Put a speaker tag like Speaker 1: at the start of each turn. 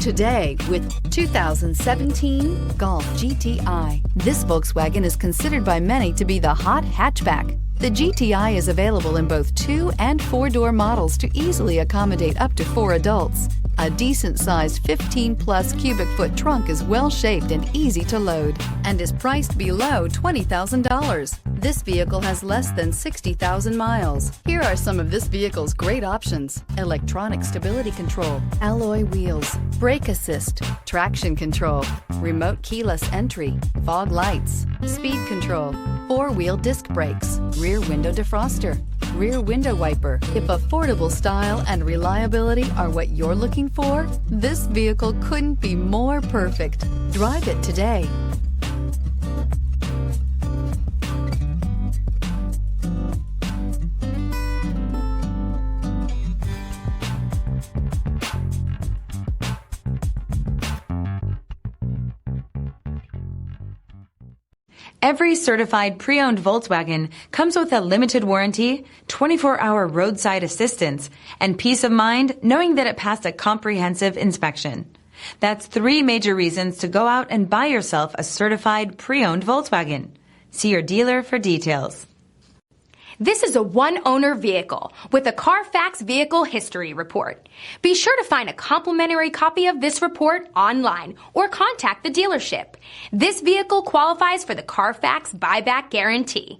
Speaker 1: today with 2017 Golf GTI. This Volkswagen is considered by many to be the hot hatchback. The GTI is available in both 2- and 4-door models to easily accommodate up to 4 adults. A decent-sized 15-plus cubic foot trunk is well-shaped and easy to load and is priced below $20,000. This vehicle has less than 60,000 miles. Here are some of this vehicle's great options: electronic stability control, alloy wheels, brake assist, traction control, remote keyless entry, fog lights, speed control, 4-wheel disc brakes, rear window defroster, rear window wiper. If affordable style and reliability are what you're looking for, this vehicle couldn't be more perfect. Drive it today.
Speaker 2: Every certified pre-owned Volkswagen comes with a limited warranty, 24-hour roadside assistance, and peace of mind knowing that it passed a comprehensive inspection. That's 3 major reasons to go out and buy yourself a certified pre-owned Volkswagen. See your dealer for details.
Speaker 3: This is a one-owner vehicle with a CARFAX Vehicle History Report. Be sure to find a complimentary copy of this report online or contact the dealership. This vehicle qualifies for the CARFAX Buyback Guarantee.